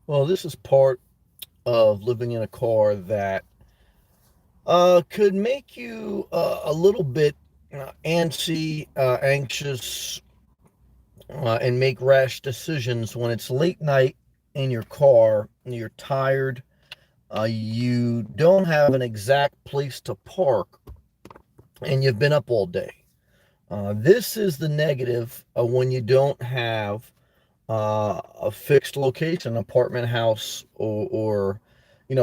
Well, this is part of living in a car that could make you a little bit antsy, anxious, and make rash decisions when it's late night in your car, you're tired, you don't have an exact place to park, and you've been up all day. This is the negative when you don't have a fixed location, apartment house, or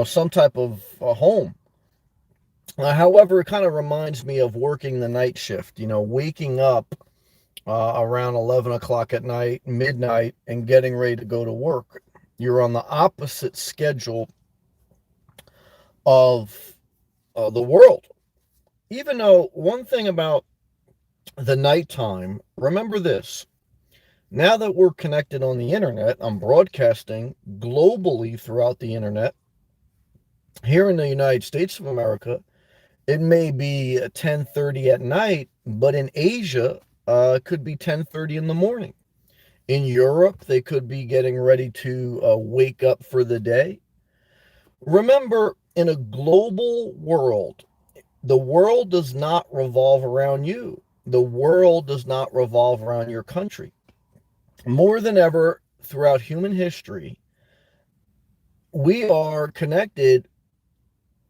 some type of a home. However, it kind of reminds me of working the night shift, waking up around 11 o'clock at night, midnight, and getting ready to go to work. You're on the opposite schedule of the world. Even though one thing about the nighttime, remember this. Now that we're connected on the internet, I'm broadcasting globally throughout the internet. Here in the United States of America, it may be 10:30 at night, but in Asia, it could be 10:30 in the morning. In Europe, they could be getting ready to wake up for the day. Remember, in a global world, the world does not revolve around you. The world does not revolve around your country. More than ever throughout human history, we are connected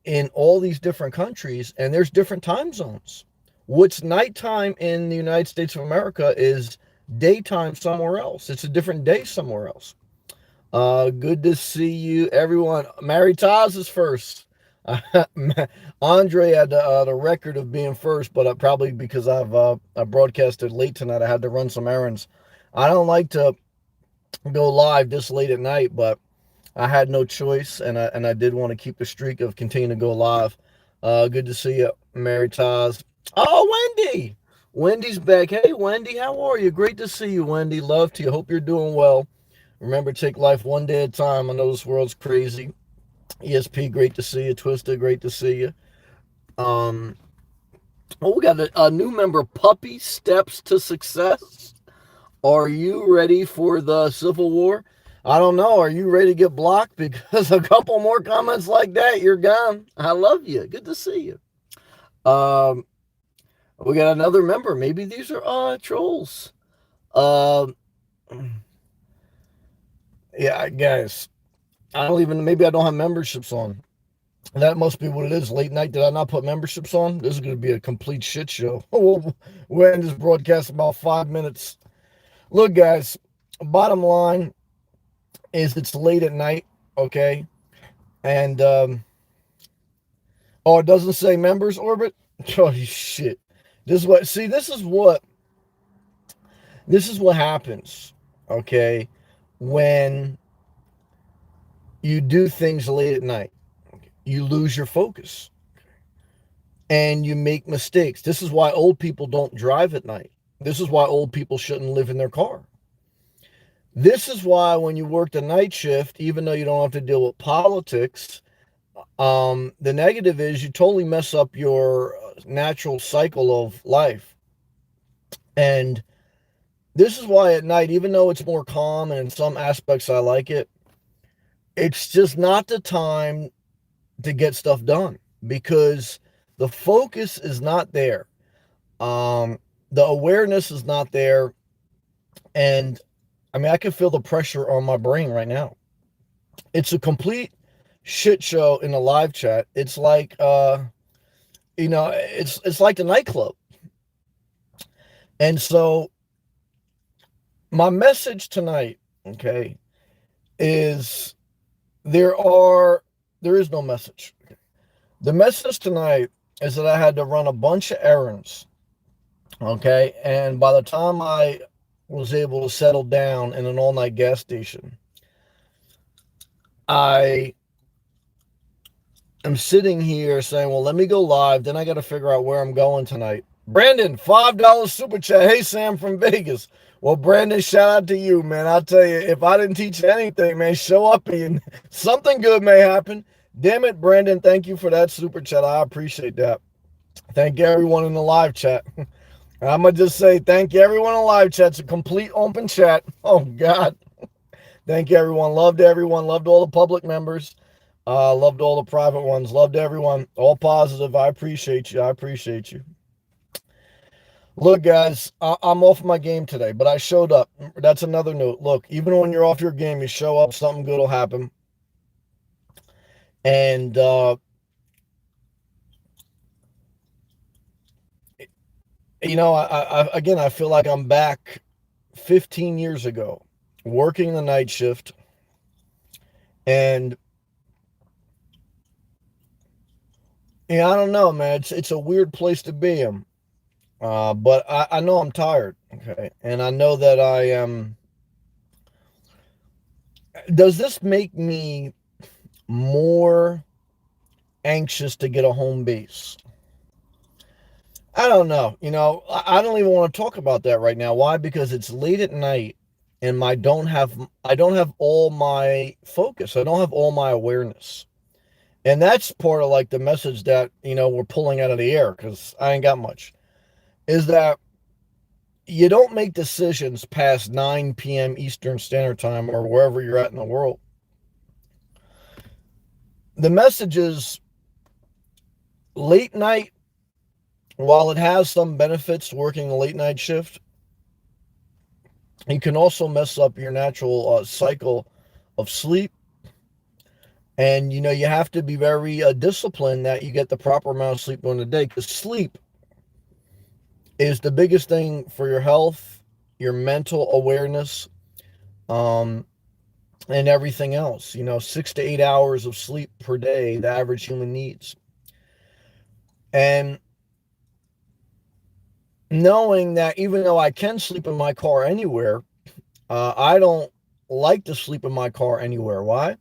in all these different countries, and there's different time zones. What's nighttime in the United States of America is daytime somewhere else. It's a different day somewhere else. Good to see you, everyone. Mary Taz is first. Andre had the record of being first, but probably because I broadcasted late tonight, I had to run some errands. I don't like to go live this late at night, but I had no choice, and I did want to keep the streak of continuing to go live. Good to see you, Mary Taz. Oh, Wendy! Wendy's back. Hey, Wendy, how are you? Great to see you, Wendy. Love to you. Hope you're doing well. Remember, take life one day at a time. I know this world's crazy. ESP, great to see you. Twister, great to see you. Um, oh, we got a new member, Puppy Steps to Success. Are you ready for the Civil War? I don't know. Are you ready to get blocked? Because a couple more comments like that, you're gone. I love you. Good to see you. Um, we got another member. Maybe these are trolls. Um, yeah, guys. I don't even. Maybe I don't have memberships on. That must be what it is. Late night. Did I not put memberships on? This is going to be a complete shit show. We're in this broadcast about 5 minutes. Look, guys. Bottom line is it's late at night. Okay, and oh, it doesn't say members orbit. Oh shit! This is what. See, this is what happens. Okay, when you do things late at night, you lose your focus and you make mistakes. This is why old people don't drive at night. This is why old people shouldn't live in their car. This is why when you work the night shift, even though you don't have to deal with politics, the negative is you totally mess up your natural cycle of life. And this is why at night, even though it's more calm and in some aspects I like it, it's just not the time to get stuff done because the focus is not there. The awareness is not there. And I mean, I can feel the pressure on my brain right now. It's a complete shit show in the live chat. It's like, it's like the nightclub. And so my message tonight, okay, is there is no message. The message tonight is that I had to run a bunch of errands, okay, and by the time I was able to settle down in an all-night gas station, I am sitting here saying, well, let me go live, then I got to figure out where I'm going tonight. Brandon, $5 super chat. Hey, Sam from Vegas. Well, Brandon, shout out to you, man. I'll tell you, if I didn't teach you anything, man, show up and something good may happen. Damn it, Brandon. Thank you for that super chat. I appreciate that. Thank everyone in the live chat. I'm going to just say thank you, everyone in the live chat. It's a complete open chat. Oh, God. Thank you, everyone. Loved everyone. Loved all the public members. Loved all the private ones. Loved everyone. All positive. I appreciate you. I appreciate you. Look, guys, I'm off my game today, but I showed up. That's another note. Look, even when you're off your game, you show up, something good will happen. And, again, I feel like I'm back 15 years ago working the night shift. And, I don't know, man. It's a weird place to be in. But I know I'm tired. Okay. And I know that I am. Does this make me more anxious to get a home base? I don't know. I don't even want to talk about that right now. Why? Because it's late at night and I don't have all my focus. I don't have all my awareness. And that's part of like the message that, we're pulling out of the air, because I ain't got much, is that you don't make decisions past 9 p.m. Eastern Standard Time or wherever you're at in the world. The message is late night, while it has some benefits working a late night shift, you can also mess up your natural cycle of sleep. And, you have to be very disciplined that you get the proper amount of sleep during the day, because sleep is the biggest thing for your health, your mental awareness, and everything else. 6 to 8 hours of sleep per day, the average human needs. And knowing that even though I can sleep in my car anywhere, I don't like to sleep in my car anywhere. Why?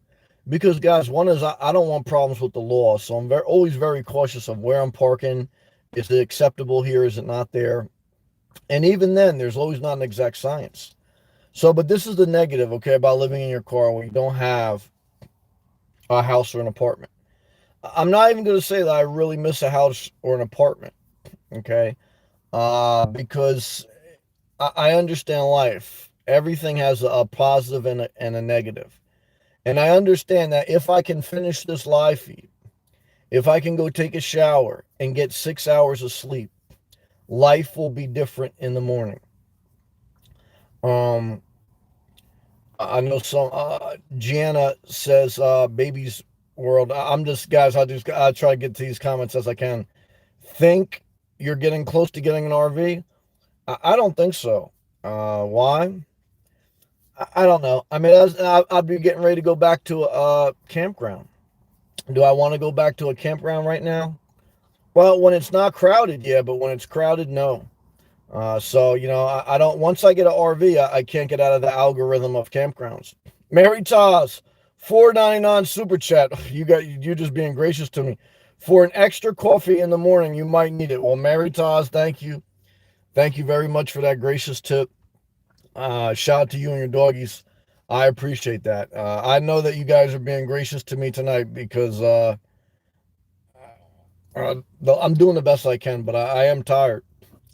Because, guys, one is I don't want problems with the law, so I'm always very cautious of where I'm parking. Is it acceptable here? Is it not there? And even then, there's always not an exact science. So, but this is the negative, okay, about living in your car when you don't have a house or an apartment. I'm not even going to say that I really miss a house or an apartment, okay? Because I understand life. Everything has a positive and a negative. And I understand that if I can finish this live feed, if I can go take a shower and get 6 hours of sleep, life will be different in the morning. I know Gianna says, baby's world. I'm just, guys, I try to get to these comments as I can. Think you're getting close to getting an RV? I don't think so. Why? I don't know. I mean, I'd be getting ready to go back to a campground. Do I want to go back to a campground right now? Well, when it's not crowded, yeah, but when it's crowded, no. So, I don't, once I get an RV, I can't get out of the algorithm of campgrounds. Mary Taz, $4.99 super chat. You just being gracious to me. For an extra coffee in the morning, you might need it. Well, Mary Taz, thank you. Thank you very much for that gracious tip. Shout out to you and your doggies. I appreciate that. I know that you guys are being gracious to me tonight because I'm doing the best I can, but I am tired.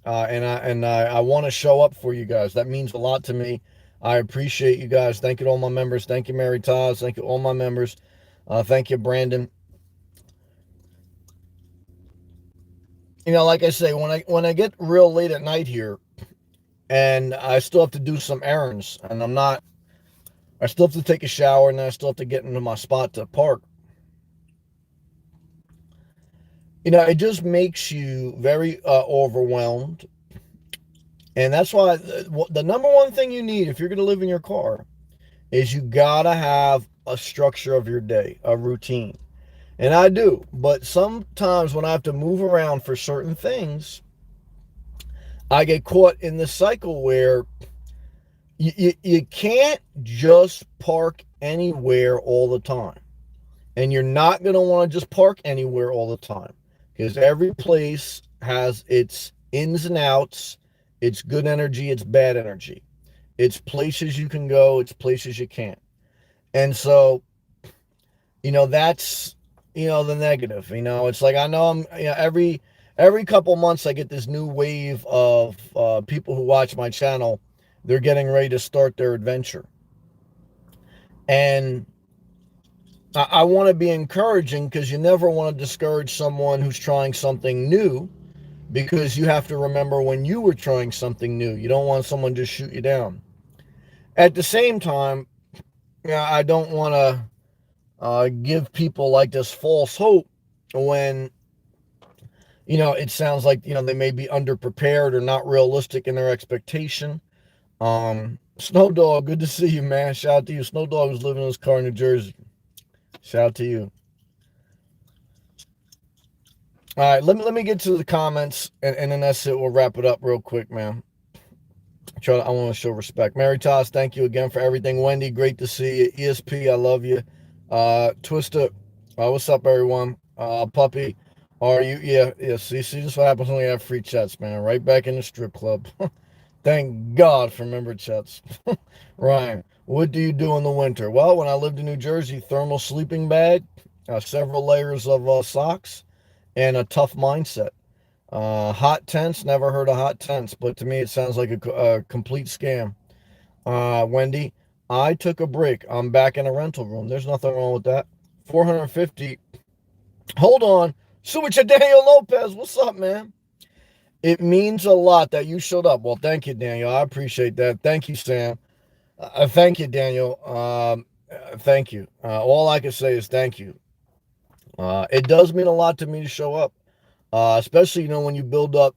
And I want to show up for you guys. That means a lot to me. I appreciate you guys. Thank you to all my members. Thank you, Mary Taz. Thank you, all my members. Thank you, Brandon. Like I say, when I get real late at night here, and I still have to do some errands, and I still have to take a shower, and then I still have to get into my spot to park. It just makes you very overwhelmed. And that's why the number one thing you need if you're going to live in your car is you got to have a structure of your day, a routine. And I do. But sometimes when I have to move around for certain things, I get caught in this cycle where you can't just park anywhere all the time. And you're not going to want to just park anywhere all the time, because every place has its ins and outs, its good energy, its bad energy. It's places you can go, it's places you can't. And so, that's, the negative. It's like, I know every couple months I get this new wave of people who watch my channel. They're getting ready to start their adventure. And I want to be encouraging, because you never want to discourage someone who's trying something new, because you have to remember when you were trying something new. You don't want someone to shoot you down. At the same time, I don't want to give people like this false hope when, it sounds like, they may be underprepared or not realistic in their expectation. Snow Dog, good to see you, man. Shout out to you. Snow Dog was living in his car in New Jersey. Shout out to you. All right, let me get to the comments, and then that's it. We'll wrap it up real quick, man. I want to show respect. Mary Toss, thank you again for everything. Wendy, great to see you. ESP, I love you. Twister, what's up, everyone? Puppy, are you? Yeah. See, this is what happens when we have free chats, man. Right back in the strip club. Thank God for member chats. Ryan, what do you do in the winter? Well, when I lived in New Jersey, thermal sleeping bag, several layers of socks, and a tough mindset. Hot tents, never heard of hot tents, but to me it sounds like a complete scam. Wendy, I took a break. I'm back in a rental room. There's nothing wrong with that. 450. Hold on. Switch Daniel Lopez. What's up, man? It means a lot that you showed up. Well, thank you, Daniel. I appreciate that. Thank you, Sam. Thank you, Daniel. Thank you. All I can say is thank you. It does mean a lot to me to show up, especially when you build up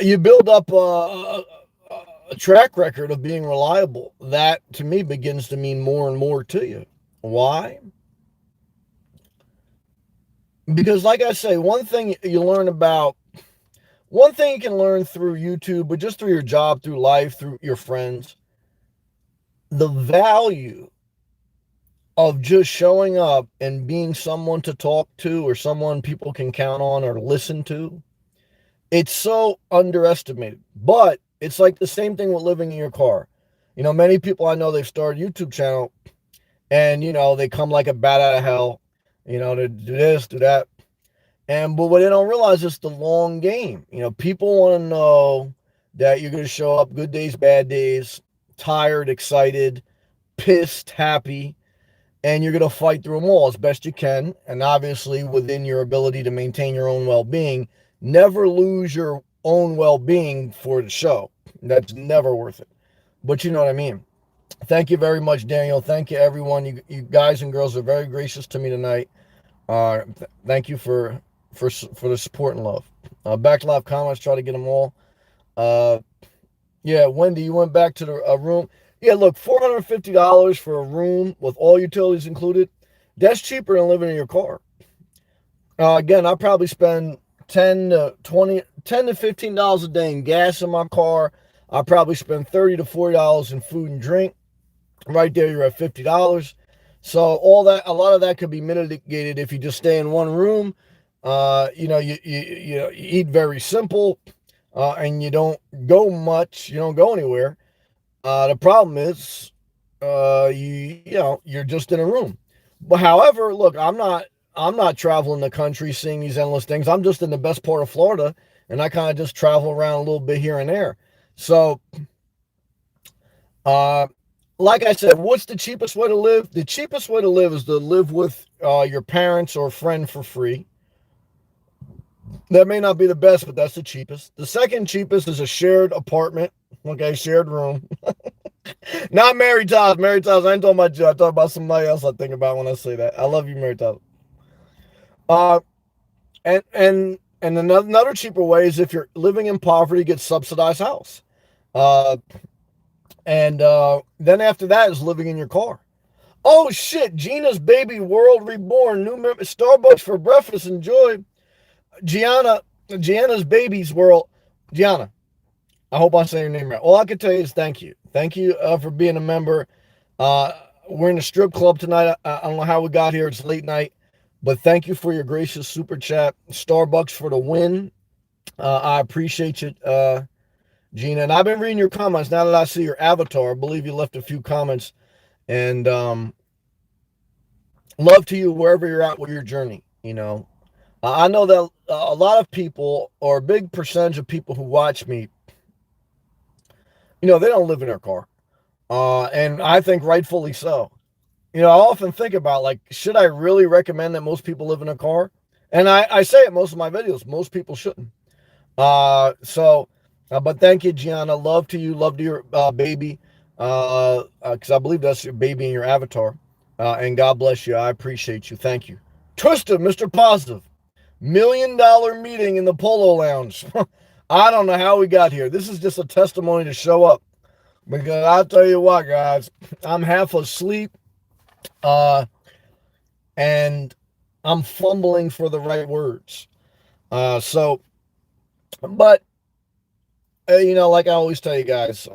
a track record of being reliable. That to me begins to mean more and more to you. Why? Because, like I say, one thing you can learn through YouTube, but just through your job, through life, through your friends, the value of just showing up and being someone to talk to, or someone people can count on or listen to. It's so underestimated. But it's like the same thing with living in your car. Many people I know, they've started a YouTube channel, and they come like a bat out of hell, to do this, do that. But what they don't realize is the long game. People want to know that you're going to show up good days, bad days, tired, excited, pissed, happy, and you're going to fight through them all as best you can. And obviously, within your ability to maintain your own well-being, never lose your own well-being for the show. That's never worth it. But you know what I mean. Thank you very much, Daniel. Thank you, everyone. You guys and girls are very gracious to me tonight. Thank you for the support and love. Back to live comments. Try to get them all. Yeah, Wendy, you went back to the room. Yeah, look, $450 for a room with all utilities included. That's cheaper than living in your car. Again, I probably spend $10 to $15 a day in gas in my car. I probably spend $30 to $40 in food and drink. Right there, you're at $50. So a lot of that could be mitigated if you just stay in one room. You eat very simple, and you don't go much. You don't go anywhere. The problem is, you're just in a room. But however, look, I'm not traveling the country seeing these endless things. I'm just in the best part of Florida, and I kind of just travel around a little bit here and there. So, like I said, what's the cheapest way to live? The cheapest way to live is to live with your parents or a friend for free. That may not be the best, but that's the cheapest. The second cheapest is a shared apartment. Okay, shared room. Not Mary Todd. Mary Todd, I ain't talking about you. I talk about somebody else I think about when I say that. I love you, Mary Todd. And another cheaper way is if you're living in poverty, get subsidized house. And then after that is living in your car. Oh shit, Gina's Baby World Reborn. New Starbucks for breakfast. Enjoy. Gianna's Baby's World. Gianna, I hope I'm saying your name right. All I can tell you is thank you. Thank you for being a member. We're in a strip club tonight. I don't know how we got here. It's late night. But thank you for your gracious super chat. Starbucks for the win. I appreciate you, Gina. And I've been reading your comments now that I see your avatar. I believe you left a few comments. And love to you wherever you're at with your journey. I know that a lot of people, or a big percentage of people who watch me, they don't live in their car. And I think rightfully so. You know, I often think about, like, should I really recommend that most people live in a car? And I say it in most of my videos, most people shouldn't. But thank you, Gianna. Love to you. Love to your baby. Because I believe that's your baby in your avatar. And God bless you. I appreciate you. Thank you. Twisted, Mr. Positive. $1 million meeting in the Polo Lounge. I don't know how we got here. This is just a testimony to show up. Because I'll tell you what, guys, I'm half asleep. And I'm fumbling for the right words. But you know, like I always tell you guys,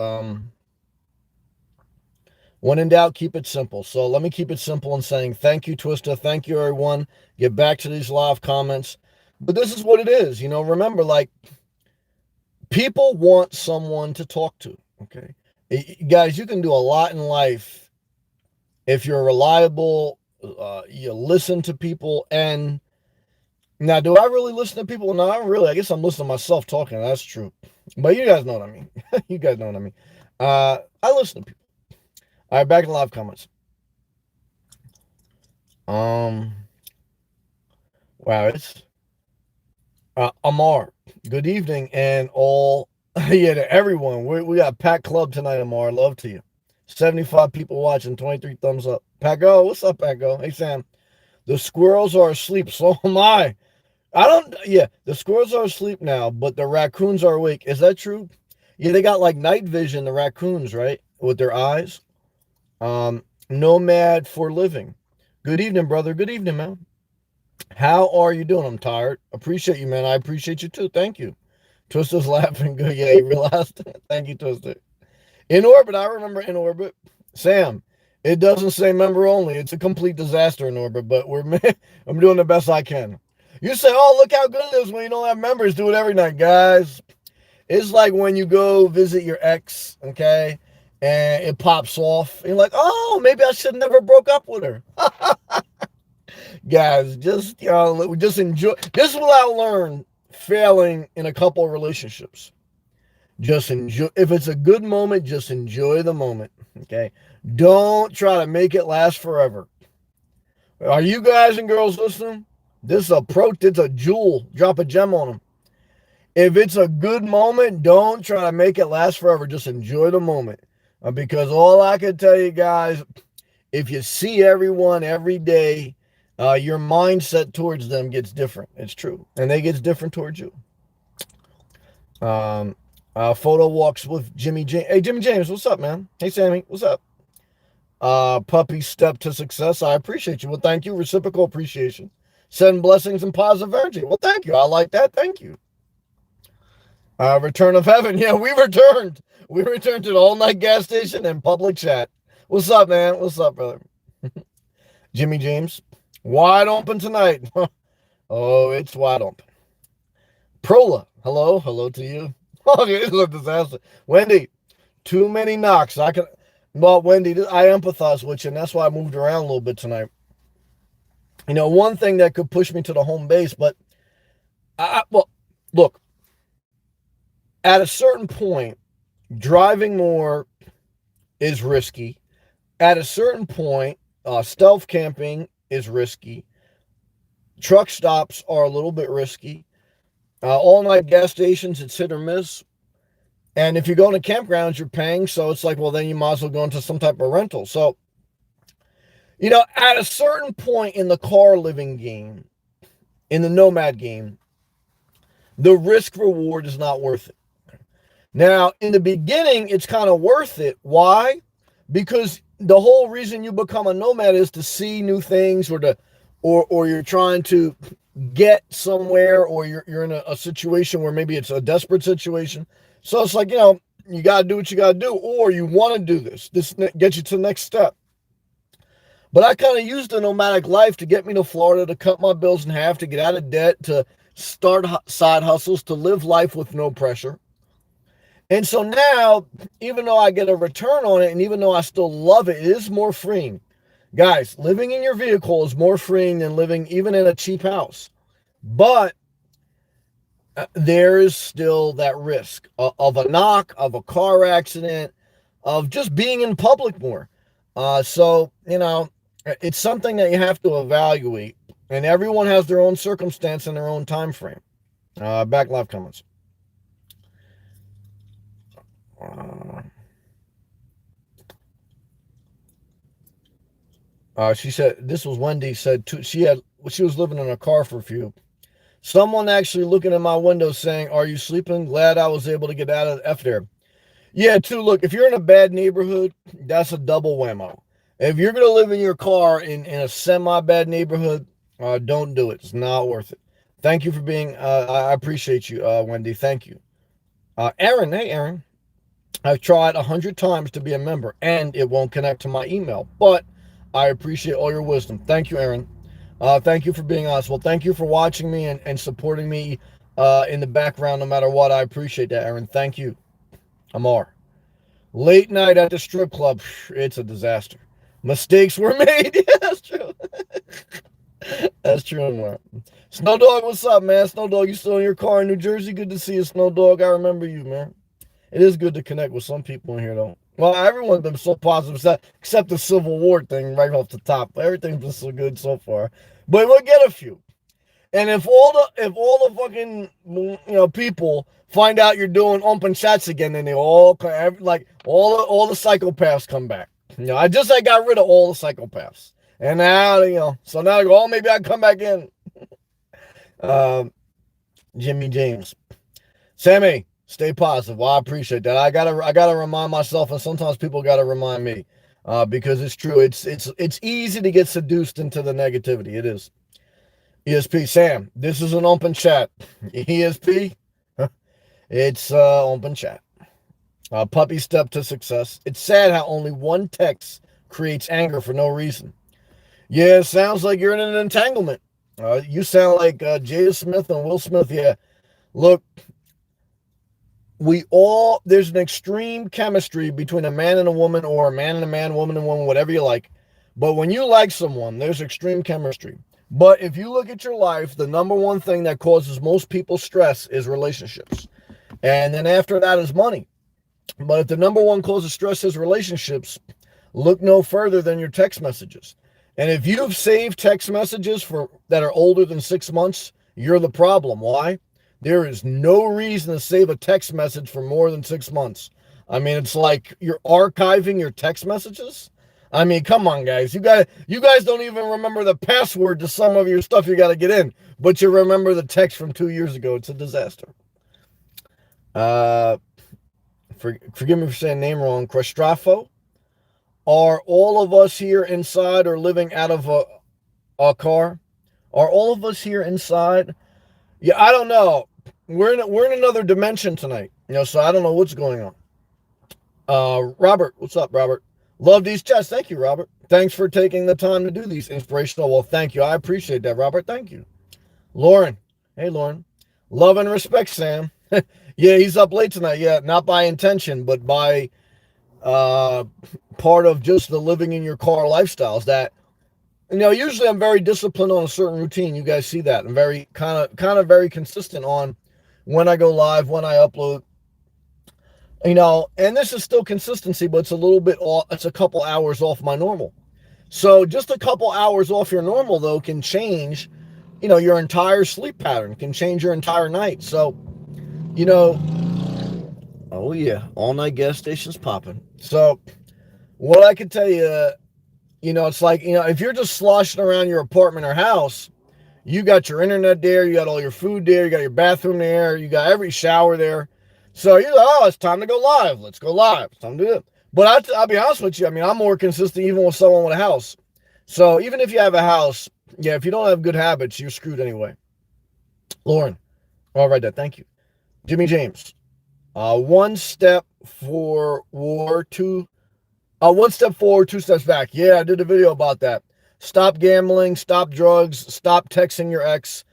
when in doubt, keep it simple. So let me keep it simple in saying thank you, Twista. Thank you, everyone. Get back to these live comments. But this is what it is. You know, remember, like, people want someone to talk to. Okay. Guys, you can do a lot in life if you're reliable, you listen to people. And now, do I really listen to people? No, not really. I guess I'm listening to myself talking. That's true. But you guys know what I mean. You guys know what I mean. I listen to people. All right, back in the live comments. Wow, it's Amar. Good evening and all. Yeah, to everyone. We got a packed club tonight, Amar. Love to you. 75 people watching, 23 thumbs up. Paco, what's up, Paco? Hey, Sam. The squirrels are asleep. So am I. Yeah, the squirrels are asleep now, but the raccoons are awake. Is that true? Yeah, they got like night vision, the raccoons, right? With their eyes. Nomad for living. Good evening, brother. Good evening, man. How are you doing? I'm tired. Appreciate you, man. I appreciate you too. Thank you. Twister's laughing good. Yeah, he realized. Thank you, Twister. In orbit, I remember in orbit. Sam, it doesn't say member only. It's a complete disaster in orbit, but I'm doing the best I can. You say, oh, look how good it is when you don't have members. Do it every night, guys. It's like when you go visit your ex, okay, and it pops off. You're like, oh, maybe I should never broke up with her. Guys, just, you know, just enjoy. This is what I learned failing in a couple of relationships. Just enjoy. If it's a good moment, just enjoy the moment, okay? Don't try to make it last forever. Are you guys and girls listening? This approach, it's a jewel. Drop a gem on them. If it's a good moment, don't try to make it last forever. Just enjoy the moment. Because all I can tell you guys, if you see everyone every day, your mindset towards them gets different. It's true. And they get different towards you. Photo walks with Jimmy James. Hey, Jimmy James, what's up, man? Hey, Sammy, what's up? Puppy step to success. I appreciate you. Well, thank you. Reciprocal appreciation. Send blessings and positive energy. Well, thank you. I like that. Thank you. Return of heaven. Yeah, we returned. We returned to the all-night gas station and public chat. What's up, man? What's up, brother? Jimmy James. Wide open tonight. Oh, it's wide open. Prola. Hello. Hello to you. Oh, this is a disaster. Wendy, too many knocks. Well, Wendy, I empathize with you, and that's why I moved around a little bit tonight. You know, one thing that could push me to the home base, but well, look, at a certain point, driving more is risky. At a certain point, stealth camping is risky. Truck stops are a little bit risky. All-night gas stations, it's hit or miss. And if you're going to campgrounds, you're paying. So it's like, well, then you might as well go into some type of rental. So, you know, at a certain point in the car living game, in the nomad game, the risk reward is not worth it. Now, in the beginning, it's kind of worth it. Why? Because the whole reason you become a nomad is to see new things, or you're trying to get somewhere, or you're in a situation where maybe it's a desperate situation. So it's like, you know, you got to do what you got to do, or you want to do this. This gets you to the next step. But I kind of used the nomadic life to get me to Florida, to cut my bills in half, to get out of debt, to start side hustles, to live life with no pressure. And so now, even though I get a return on it, and even though I still love it, it is more freeing. Guys, living in your vehicle is more freeing than living even in a cheap house. But there is still that risk of a knock, of a car accident, of just being in public more. So, it's something that you have to evaluate, and everyone has their own circumstance and their own time frame. Back live comments. She said this was Wendy said she was living in a car for a few. Someone actually looking in my window saying, "Are you sleeping?" Glad I was able to get out of the F there. Yeah, too. Look, if you're in a bad neighborhood, that's a double whammo. If you're gonna live in your car in a semi-bad neighborhood, don't do it. It's not worth it. Thank you for being. I appreciate you, Wendy. Thank you, Aaron. Hey, Aaron. I've tried 100 times to be a member, and it won't connect to my email. But I appreciate all your wisdom. Thank you, Aaron. Thank you for being honest. Well, thank you for watching me and supporting me in the background, no matter what. I appreciate that, Aaron. Thank you. Amar. Late night at the strip club. It's a disaster. Mistakes were made. Yeah, that's true. That's true, Amar. Snow Dog, what's up, man? Snow Dog, you still in your car in New Jersey? Good to see you, Snow Dog. I remember you, man. It is good to connect with some people in here, though. Well, everyone's been so positive, except the Civil War thing right off the top. Everything's been so good so far. But we'll get a few. And if all the fucking people find out you're doing open chats again, then they all like all the psychopaths come back. I got rid of all the psychopaths, and now so now I go, oh, maybe I come back in. Jimmy James, Sammy, stay positive. Well, I appreciate that. I gotta remind myself, and sometimes people gotta remind me, because it's true. It's easy to get seduced into the negativity. It is. ESP, Sam, this is an open chat. ESP, it's open chat. Puppy step to success. It's sad how only one text creates anger for no reason. Yeah, it sounds like you're in an entanglement. You sound like Jada Smith and Will Smith. Yeah, look, there's an extreme chemistry between a man and a woman, or a man and a man, woman and woman, whatever you like. But when you like someone, there's extreme chemistry. But if you look at your life, the number one thing that causes most people stress is relationships. And then after that is money. But if the number one cause of stress is relationships, look no further than your text messages. And if you've saved text messages that are older than 6 months, you're the problem. Why? There is no reason to save a text message for more than 6 months. I mean, it's like you're archiving your text messages. I mean, come on, guys. You guys don't even remember the password to some of your stuff you got to get in, but you remember the text from 2 years ago. It's a disaster. Forgive me for saying the name wrong. Crestrafo. Are all of us here inside or living out of a car? Are all of us here inside? Yeah, I don't know. We're in another dimension tonight. So I don't know what's going on. Robert, what's up, Robert? Love these chats. Thank you, Robert. Thanks for taking the time to do these inspirational. Well, thank you. I appreciate that, Robert. Thank you. Lauren. Hey, Lauren. Love and respect, Sam. Yeah, he's up late tonight. Yeah, not by intention, but by part of just the living in your car lifestyles that, usually I'm very disciplined on a certain routine. You guys see that. I'm very kind of very consistent on when I go live, when I upload. And this is still consistency, but it's a little bit off. It's a couple hours off my normal. So just a couple hours off your normal, though, can change, your entire sleep pattern, can change your entire night. So, oh yeah, all night gas stations popping. So what I can tell you, it's like, if you're just sloshing around your apartment or house, you got your internet there, you got all your food there, you got your bathroom there, you got every shower there. So you're like, oh, it's time to go live. Let's go live. It's time to do it. But I'll be honest with you. I mean, I'm more consistent even with someone with a house. So even if you have a house, yeah, if you don't have good habits, you're screwed anyway. Lauren, all right, then. Thank you. Jimmy James, one step forward, two steps back. Yeah, I did a video about that. Stop gambling, stop drugs, stop texting your ex.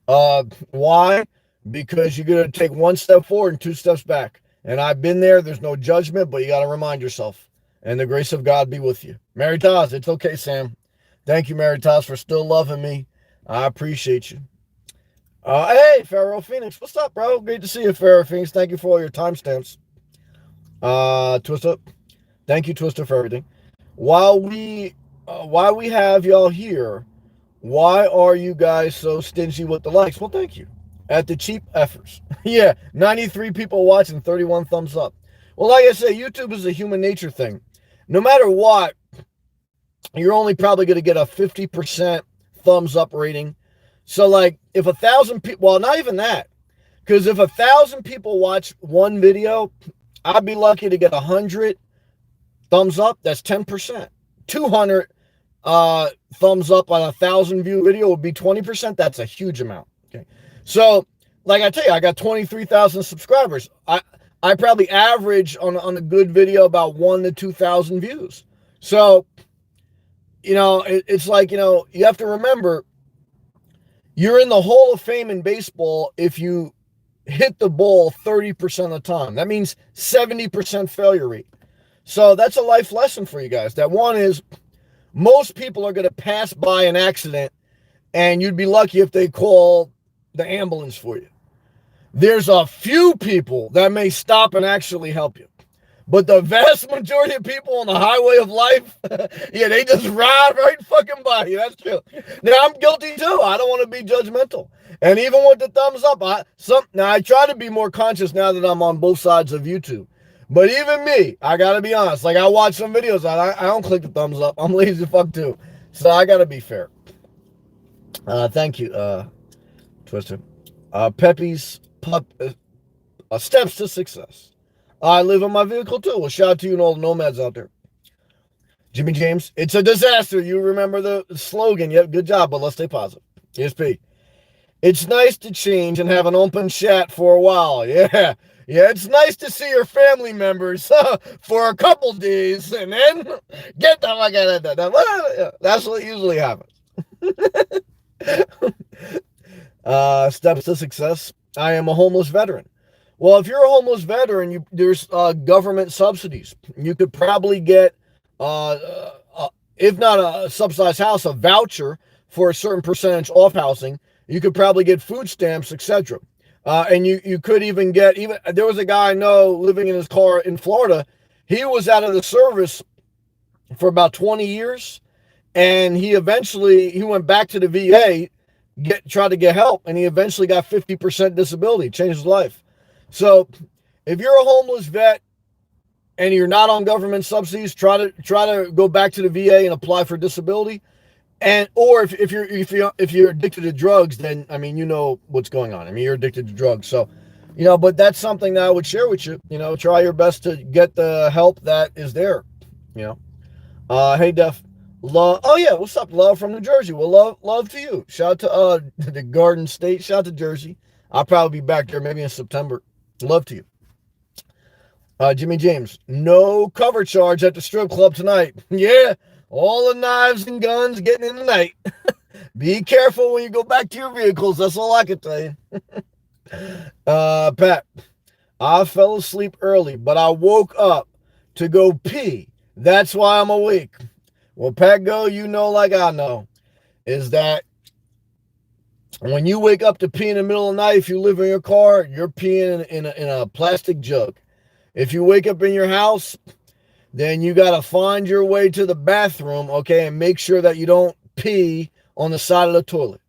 Why? Because you're going to take one step forward and 2 steps back. And I've been there. There's no judgment, but you got to remind yourself. And the grace of God be with you. Mary Taz, it's okay, Sam. Thank you, Mary Taz, for still loving me. I appreciate you. Hey, Pharaoh Phoenix. What's up, bro? Great to see you, Pharaoh Phoenix. Thank you for all your timestamps. Twist up. Thank you, Twister, for everything. While we have y'all here, why are you guys so stingy with the likes? Well, thank you. At the cheap efforts. Yeah, 93 people watching, 31 thumbs up. Well, like I say, YouTube is a human nature thing. No matter what, you're only probably going to get a 50% thumbs up rating. So, like, if 1,000 people, well, not even that, because if 1,000 people watch one video, I'd be lucky to get 100 thumbs up. That's 10%. 200 thumbs up on 1,000 view video would be 20%. That's a huge amount. Okay, so like I tell you, I got 23,000 subscribers. I probably average on a good video about 1,000 to 2,000 views. So, it's like, you have to remember, you're in the Hall of Fame in baseball if you hit the ball 30% of the time. That means 70% failure rate. So that's a life lesson for you guys. That one is, most people are going to pass by an accident, and you'd be lucky if they call the ambulance for you. There's a few people that may stop and actually help you. But the vast majority of people on the highway of life, yeah, they just ride right fucking by you. That's true. Now, I'm guilty too. I don't want to be judgmental. And even with the thumbs up, I try to be more conscious now that I'm on both sides of YouTube. But even me, I got to be honest. Like, I watch some videos, I don't click the thumbs up. I'm lazy fuck too. So I got to be fair. Thank you, Twister. Pepe's steps to success. I live in my vehicle too. Well, shout out to you and all the nomads out there. Jimmy James, it's a disaster. You remember the slogan. Yep, good job, but let's stay positive. ESP. It's nice to change and have an open chat for a while. Yeah, it's nice to see your family members for a couple days and then get the fuck out of that. That's what usually happens. Steps to success. I am a homeless veteran. Well, if you're a homeless veteran, there's government subsidies. You could probably get, if not a subsidized house, a voucher for a certain percentage off housing. You could probably get food stamps, etc. And you could even get, there was a guy I know living in his car in Florida. He was out of the service for about 20 years, and he went back to the VA, tried to get help, and he eventually got 50% disability, changed his life. So if you're a homeless vet and you're not on government subsidies, try to go back to the VA and apply for disability. Or if you're addicted to drugs, then you know what's going on. You're addicted to drugs. So, but that's something that I would share with you. Try your best to get the help that is there. Hey Def. Love. Oh yeah, what's up? Love from New Jersey. Well, love to you. Shout out to the Garden State. Shout out to Jersey. I'll probably be back there maybe in September. Love to you. Jimmy James, no cover charge at the strip club tonight. Yeah, all the knives and guns getting in tonight. Be careful when you go back to your vehicles. That's all I can tell you. Pat, I fell asleep early, but I woke up to go pee. That's why I'm awake. Well, Pat, like I know, is that when you wake up to pee in the middle of the night, if you live in your car, you're peeing in a plastic jug. If you wake up in your house, then you got to find your way to the bathroom, okay, and make sure that you don't pee on the side of the toilet.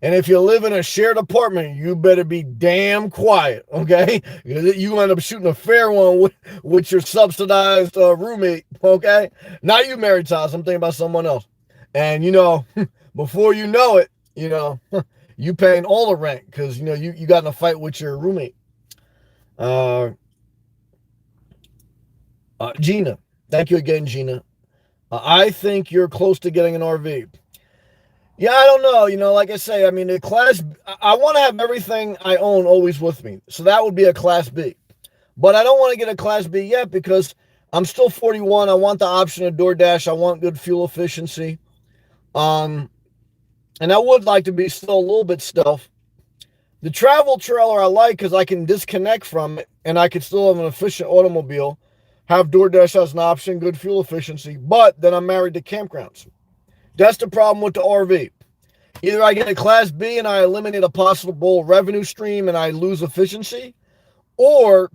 And if you live in a shared apartment, you better be damn quiet, okay? You end up shooting a fair one with your subsidized roommate, okay? Not you, Mary Toss. I'm thinking about someone else. And, before you know it, you paying all the rent because, you got in a fight with your roommate. Gina. Thank you again, Gina. I think you're close to getting an RV. Yeah, I don't know. Like I say, the class, I want to have everything I own always with me. So that would be a class B. But I don't want to get a class B yet because I'm still 41. I want the option of DoorDash. I want good fuel efficiency. And I would like to be still a little bit stealth. The travel trailer I like because I can disconnect from it and I can still have an efficient automobile. Have DoorDash as an option, good fuel efficiency. But then I'm married to campgrounds. That's the problem with the RV. Either I get a class B and I eliminate a possible revenue stream and I lose efficiency, or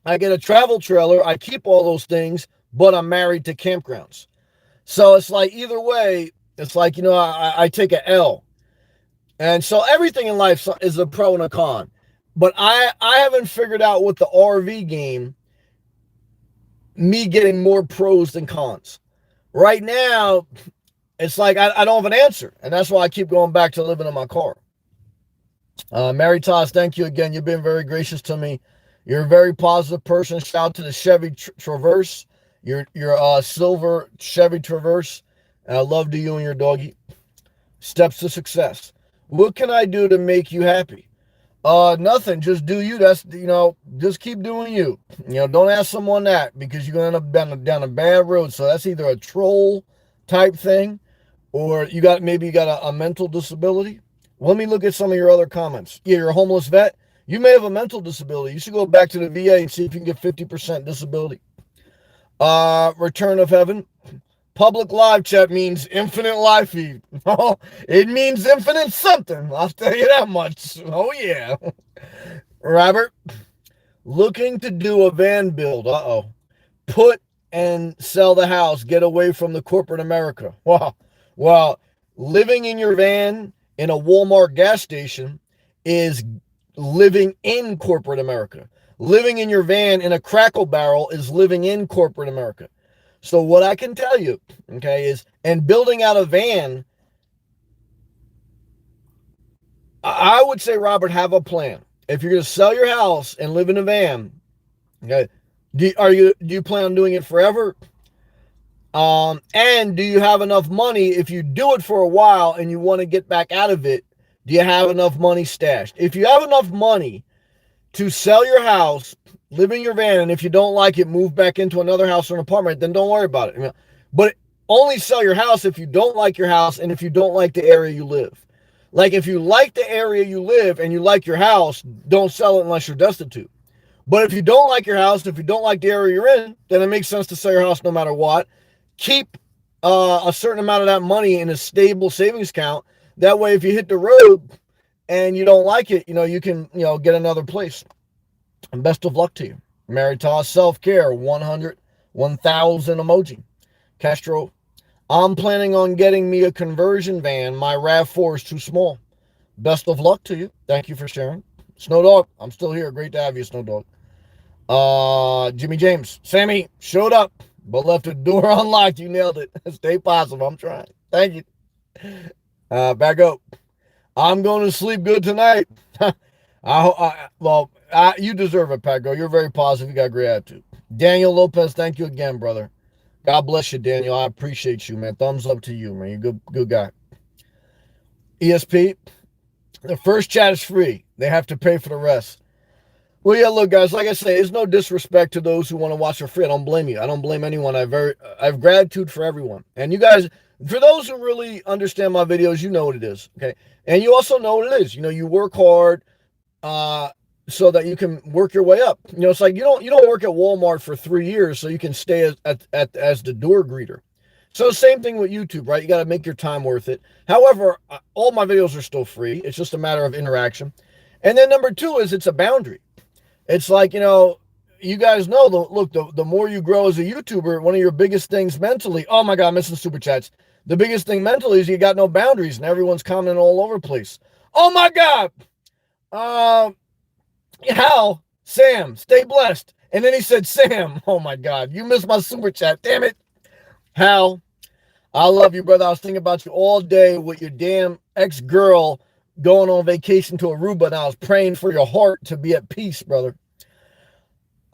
I get a travel trailer, I keep all those things, but I'm married to campgrounds. So it's like either way, it's like, I take a L. And so everything in life is a pro and a con. But I haven't figured out with the RV game, me getting more pros than cons. Right now, it's like I don't have an answer. And that's why I keep going back to living in my car. Mary Toss, thank you again. You've been very gracious to me. You're a very positive person. Shout out to the Chevy Traverse. Your silver Chevy Traverse. And I love to you and your doggy. Steps to success. What can I do to make you happy? Nothing. Just do you. That's, just keep doing you. Don't ask someone that because you're going to end up down a bad road. So that's either a troll type thing or you got a mental disability. Let me look at some of your other comments. Yeah, you're a homeless vet. You may have a mental disability. You should go back to the VA and see if you can get 50% disability. Return of Heaven. Public live chat means infinite live feed. Oh, it means infinite something. I'll tell you that much. Oh, yeah. Robert, looking to do a van build. Uh-oh. Put and sell the house. Get away from the corporate America. Wow. Well, living in your van in a Walmart gas station is living in corporate America. Living in your van in a Crackle Barrel is living in corporate America. So what I can tell you, okay, is, and building out a van, I would say, Robert, have a plan. If you're going to sell your house and live in a van, okay, do you plan on doing it forever? And do you have enough money if you do it for a while and you want to get back out of it? Do you have enough money stashed? If you have enough money to sell your house, live in your van, and if you don't like it, move back into another house or an apartment, then don't worry about it. But only sell your house if you don't like your house and if you don't like the area you live. Like if you like the area you live and you like your house, don't sell it unless you're destitute. But if you don't like your house, if you don't like the area you're in, then it makes sense to sell your house no matter what. Keep a certain amount of that money in a stable savings account. That way, if you hit the road and you don't like it, you can, get another place. And best of luck to you. Maritas Self-Care, 100, 1,000 emoji. Castro, I'm planning on getting me a conversion van. My RAV4 is too small. Best of luck to you. Thank you for sharing. Snow Dog, I'm still here. Great to have you, Snow Dog. Jimmy James, Sammy showed up, but left the door unlocked. You nailed it. Stay positive. I'm trying. Thank you. Back up. I'm going to sleep good tonight. You deserve it, Paco. You're very positive. You got a great attitude. Daniel Lopez, thank you again, brother. God bless you, Daniel. I appreciate you, man. Thumbs up to you, man. You're good guy. ESP, the first chat is free. They have to pay for the rest. Well, yeah, look, guys, like I say, there's no disrespect to those who want to watch for free. I don't blame you. I don't blame anyone. I have gratitude for everyone. And you guys, for those who really understand my videos, you know what it is, okay? And you also know what it is. You work hard so that you can work your way up. It's like you don't work at Walmart for 3 years so you can stay as the door greeter. So same thing with YouTube, right? You got to make your time worth it. However, all my videos are still free. It's just a matter of interaction. And then number two is it's a boundary. It's like, you guys know, the more you grow as a YouTuber, one of your biggest things mentally, oh my God, I'm missing super chats. The biggest thing mentally is you got no boundaries and everyone's commenting all over the place. Oh my God. Hal, Sam, stay blessed. And then he said, Sam, oh my God, you missed my super chat. Damn it. Hal, I love you, brother. I was thinking about you all day with your damn ex-girl going on vacation to Aruba, and I was praying for your heart to be at peace, brother.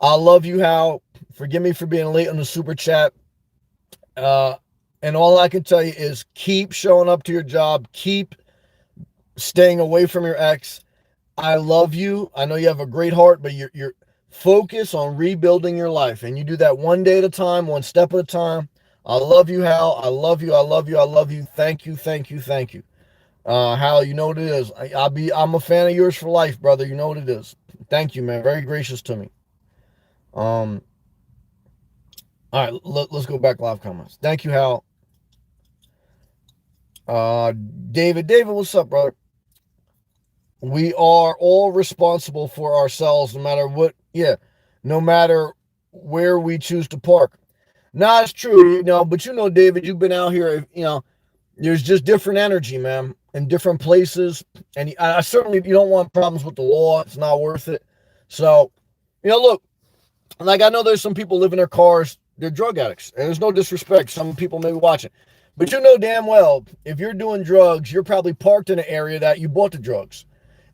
I love you, Hal. Forgive me for being late on the super chat. And all I can tell you is keep showing up to your job. Keep staying away from your ex. I love you. I know you have a great heart, but you're focus on rebuilding your life. And you do that one day at a time, one step at a time. I love you, Hal. I love you. I love you. I love you. Thank you. Thank you. Thank you. Hal, you know what it is. I'm a fan of yours for life, brother. You know what it is. Thank you, man. Very gracious to me. All right, let's go back live comments. Thank you, Hal. David, what's up, brother? We are all responsible for ourselves, no matter what. Yeah, no matter where we choose to park. Nah, it's true, but David, you've been out here, there's just different energy, man, in different places. And I certainly, you don't want problems with the law. It's not worth it. So, look, like I know there's some people live in their cars, they're drug addicts. And there's no disrespect. Some people may be watching. But you know damn well, if you're doing drugs, you're probably parked in an area that you bought the drugs.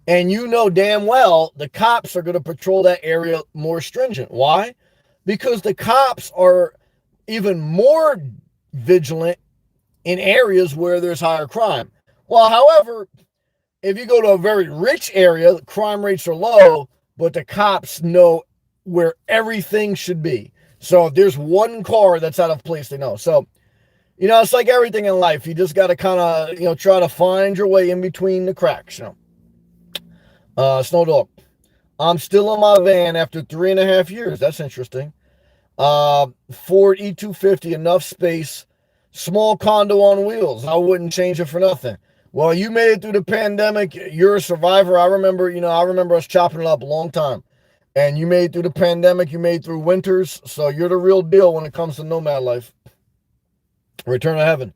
And you know damn well the cops are going to patrol that area more stringent. Why? Because the cops are even more vigilant in areas where there's higher crime. Well, however, if you go to a very rich area, crime rates are low, but the cops know where everything should be. So if there's one car that's out of place, they know. So, it's like everything in life. You just got to kind of, try to find your way in between the cracks. Snow Dog. I'm still in my van after 3.5 years. That's interesting. Ford E250, enough space, small condo on wheels. I wouldn't change it for nothing. Well, you made it through the pandemic. You're a survivor. I remember us chopping it up a long time. And you made it through the pandemic. You made it through winters. So you're the real deal when it comes to nomad life. Return to Heaven.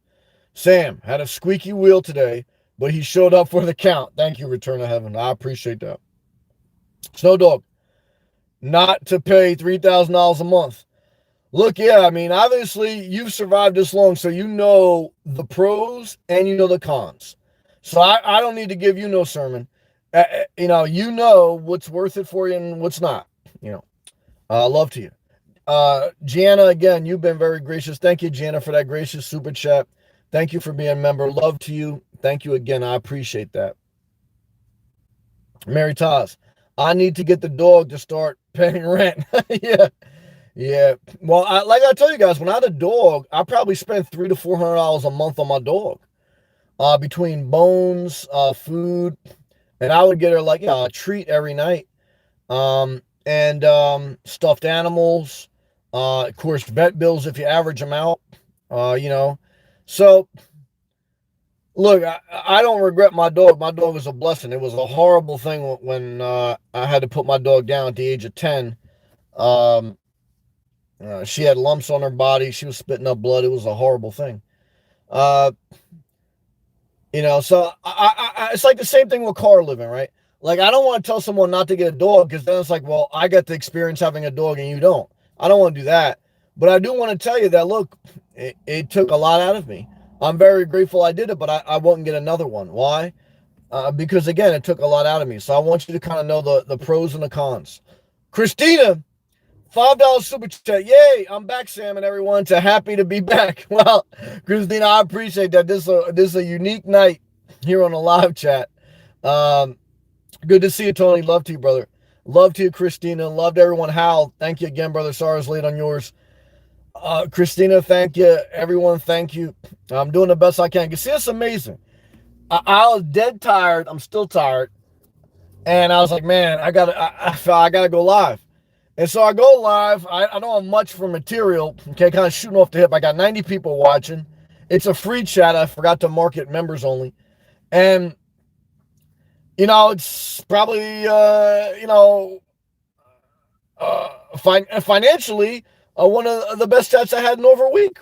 Sam had a squeaky wheel today, but he showed up for the count. Thank you, Return to Heaven. I appreciate that. Snow Dog. Not to pay $3,000 a month. Look, yeah, I mean, obviously you've survived this long, so you know the pros and you know the cons. So I don't need to give you no sermon. You know what's worth it for you and what's not. Love to you. Gianna, again, you've been very gracious. Thank you, Gianna, for that gracious super chat. Thank you for being a member. Love to you. Thank you again. I appreciate that. Mary Taz, I need to get the dog to start paying rent. Yeah. Well, like I tell you guys, when I had a dog, I probably spent $300 to $400 a month on my dog. Between bones, food, and I would get her like a treat every night. And stuffed animals, of course, vet bills if you average them out. So look, I don't regret my dog. My dog is a blessing. It was a horrible thing when I had to put my dog down at the age of 10. She had lumps on her body. She was spitting up blood. It was a horrible thing. So it's like the same thing with car living, right? Like, I don't want to tell someone not to get a dog because then it's like, well, I got the experience having a dog and you don't. I don't want to do that. But I do want to tell you that, look, it took a lot out of me. I'm very grateful I did it, but I won't get another one. Why? Because, again, it took a lot out of me. So I want you to kind of know the pros and the cons. Christina, $5 super chat. Yay, I'm back, Sam, and everyone. Happy to be back. Well, Christina, I appreciate that. This is a unique night here on the live chat. Good to see you, Tony. Love to you, brother. Love to you, Christina. Love to everyone. Hal, thank you again, brother. Sorry I was late on yours. Christina, thank you. Everyone, thank you. I'm doing the best I can. You see, it's amazing. I was dead tired. I'm still tired. And I was like, man, I gotta go live. And so I go live. I don't have much for material. Okay, kind of shooting off the hip. I got 90 people watching. It's a free chat. I forgot to mark it members only. And, it's probably, financially, one of the best chats I had in over a week.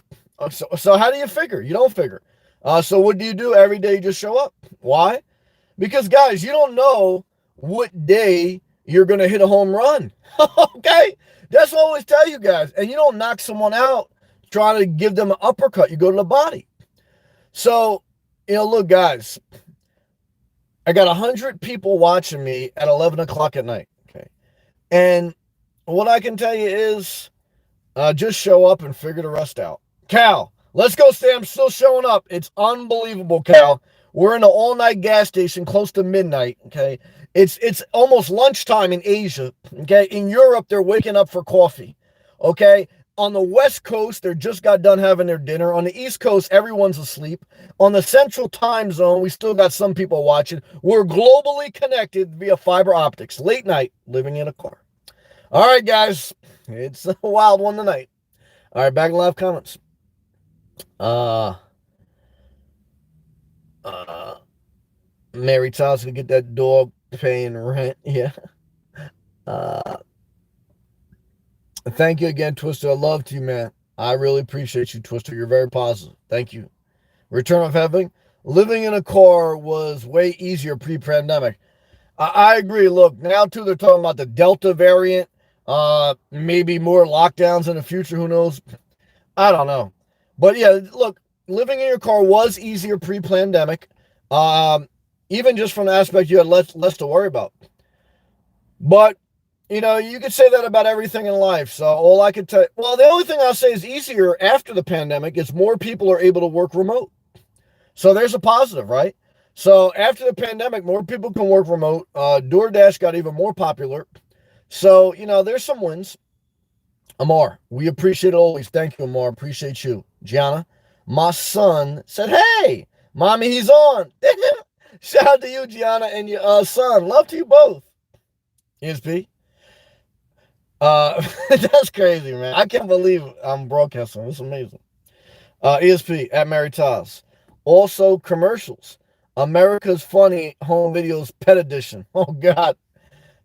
So how do you figure? You don't figure. So what do you do? Every day you just show up. Why? Because, guys, you don't know what day you're going to hit a home run. Okay? That's what I always tell you guys. And you don't knock someone out trying to give them an uppercut. You go to the body. So, look, guys, I got 100 people watching me at 11 o'clock at night. Okay? And what I can tell you is just show up and figure the rest out. Cal, let's go, Sam. Still showing up. It's unbelievable, Cal. We're in an all-night gas station close to midnight, okay? It's almost lunchtime in Asia, okay? In Europe, they're waking up for coffee, okay? On the West Coast, they just got done having their dinner. On the East Coast, everyone's asleep. On the Central Time Zone, we still got some people watching. We're globally connected via fiber optics. Late night, living in a car. All right, guys. It's a wild one tonight. All right, back in live comments. Mary Thompson to get that dog paying rent. Yeah. Thank you again, Twister. I love you, man. I really appreciate you, Twister. You're very positive. Thank you. Return of Heaven. Living in a car was way easier pre-pandemic. I agree. Look, now too, they're talking about the Delta variant. Maybe more lockdowns in the future. Who knows? I don't know. But yeah, look, living in your car was easier pre-pandemic. Um, Even just from the aspect you had less to worry about. But you could say that about everything in life. So all I could tell, well, the only thing I'll say is easier after the pandemic is more people are able to work remote. So there's a positive, right? So after the pandemic, more people can work remote. DoorDash got even more popular. So, there's some wins. Amar, we appreciate it always. Thank you, Amar. Appreciate you. Gianna, my son said, hey, mommy, he's on. Shout out to you, Gianna, and your son. Love to you both. ESP. That's crazy, man. I can't believe I'm broadcasting. It's amazing. ESP at Mary Taz. Also, commercials. America's Funny Home Videos Pet Edition. Oh, God.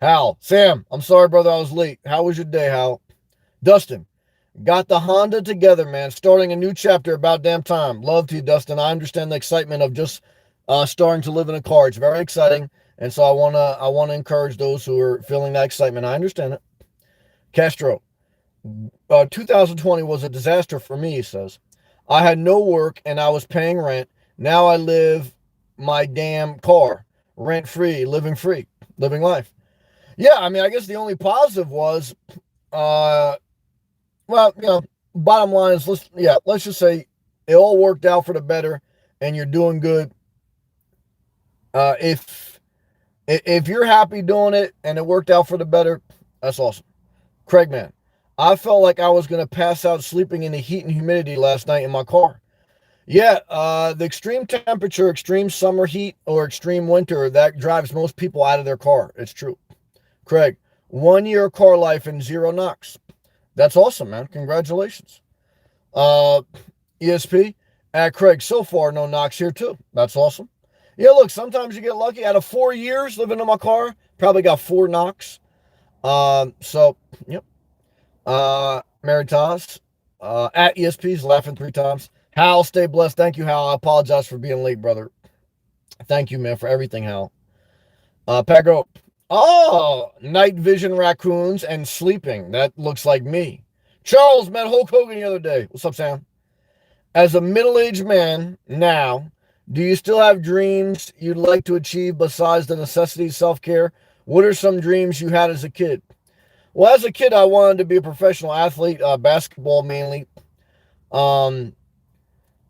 Hal. Sam, I'm sorry, brother, I was late. How was your day, Hal? Dustin. Got the Honda together, man. Starting a new chapter about damn time. Love to you, Dustin. I understand the excitement of just starting to live in a car. It's very exciting. And so I wanna encourage those who are feeling that excitement. I understand it. Castro. 2020 was a disaster for me, he says. I had no work and I was paying rent. Now I live my damn car, rent free, living life. Yeah, I mean, I guess the only positive was, well, bottom line is, let's just say it all worked out for the better, and you're doing good. If you're happy doing it and it worked out for the better, that's awesome. Craig, man, I felt like I was going to pass out sleeping in the heat and humidity last night in my car. Yeah, the extreme temperature, extreme summer heat, or extreme winter, that drives most people out of their car. It's true. Craig, 1 year car life and 0 knocks. That's awesome, man. Congratulations. ESP, at Craig, so far, no knocks here, too. That's awesome. Yeah, look, sometimes you get lucky. Out of 4 years living in my car, probably got 4 knocks. So, yep. Maritas, at ESP's laughing 3 times. Hal, stay blessed. Thank you, Hal. I apologize for being late, brother. Thank you, man, for everything, Hal. Pago. Oh, night vision raccoons and sleeping. That looks like me. Charles met Hulk Hogan the other day. What's up, Sam? As a middle-aged man now, do you still have dreams you'd like to achieve besides the necessity of self-care? What are some dreams you had as a kid? Well, as a kid, I wanted to be a professional athlete, basketball mainly. And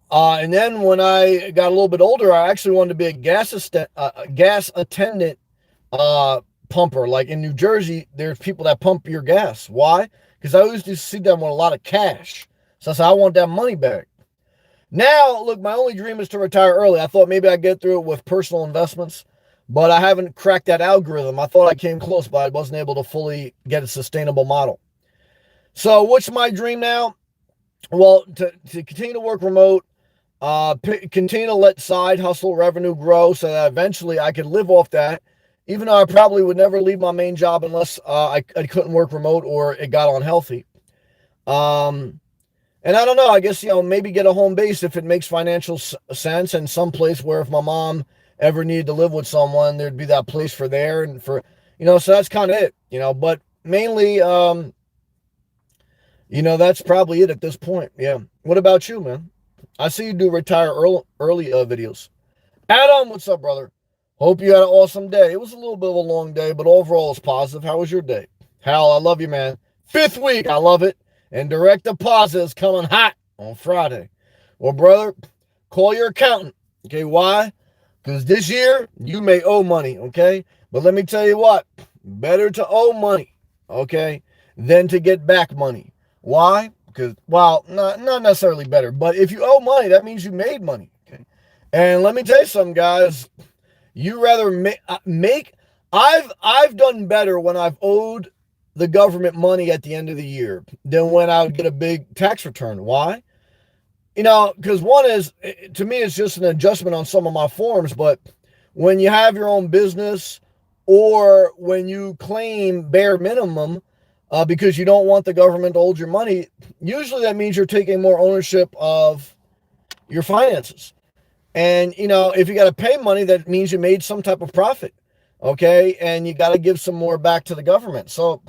then when I got a little bit older, I actually wanted to be a gas attendant pumper. Like in New Jersey, there's people that pump your gas. Why? Because I used to see them with a lot of cash. So I said, I want that money back. Now, look, my only dream is to retire early. I thought maybe I'd get through it with personal investments, but I haven't cracked that algorithm. I thought I came close, but I wasn't able to fully get a sustainable model. So what's my dream now? Well, to continue to work remote, continue to let side hustle revenue grow so that eventually I could live off that, even though I probably would never leave my main job unless I couldn't work remote or it got unhealthy. And I don't know, I guess, maybe get a home base if it makes financial sense, and some place where if my mom ever needed to live with someone, there'd be that place for there and for, so that's kind of it, but mainly, that's probably it at this point. Yeah. What about you, man? I see you do retire early videos. Adam, what's up, brother? Hope you had an awesome day. It was a little bit of a long day, but overall it's positive. How was your day? Hal, I love you, man. 5th week, I love it. And direct deposit is coming hot on Friday. Well, brother, call your accountant. Okay, why? Because this year you may owe money, okay? But let me tell you what, better to owe money, okay, than to get back money. Why? Because, well, not necessarily better, but if you owe money, that means you made money, okay? And let me tell you something, guys. You rather make I've done better when I've owed the government money at the end of the year than when I would get a big tax return. Why? Because one is, to me, it's just an adjustment on some of my forms, but when you have your own business or when you claim bare minimum, because you don't want the government to hold your money. Usually that means you're taking more ownership of your finances. And, if you got to pay money, that means you made some type of profit. Okay. And you got to give some more back to the government. So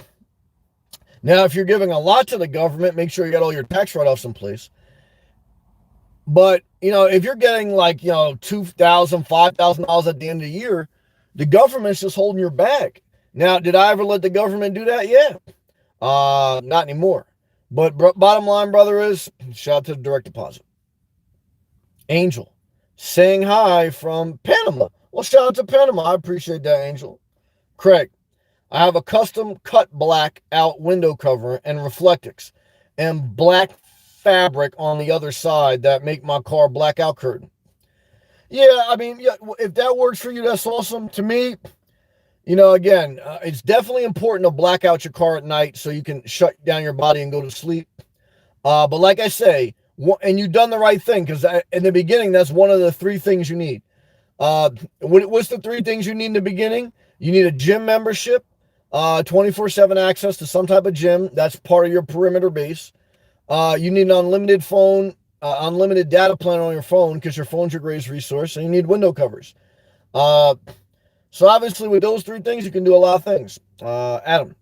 now, if you're giving a lot to the government, make sure you got all your tax write-offs in place. But, if you're getting like, $2,000, $5,000 at the end of the year, the government's just holding your bag. Now, did I ever let the government do that? Yeah. Not anymore. But bottom line, brother, is shout out to the direct deposit. Angel saying hi from Panama. Well, shout out to Panama. I appreciate that, Angel. Craig, I have a custom cut black out window cover and reflectix and black fabric on the other side that make my car blackout curtain. Yeah, I mean, yeah, if that works for you, that's awesome. To me, again, it's definitely important to black out your car at night so you can shut down your body and go to sleep. But like I say, and you've done the right thing, because in the beginning, that's one of the 3 things you need. What's the 3 things you need in the beginning? You need a gym membership, 24/7 access to some type of gym. That's part of your perimeter base. You need an unlimited phone, unlimited data plan on your phone, because your phone's your greatest resource, and you need window covers. So obviously with those 3 things, you can do a lot of things. Adam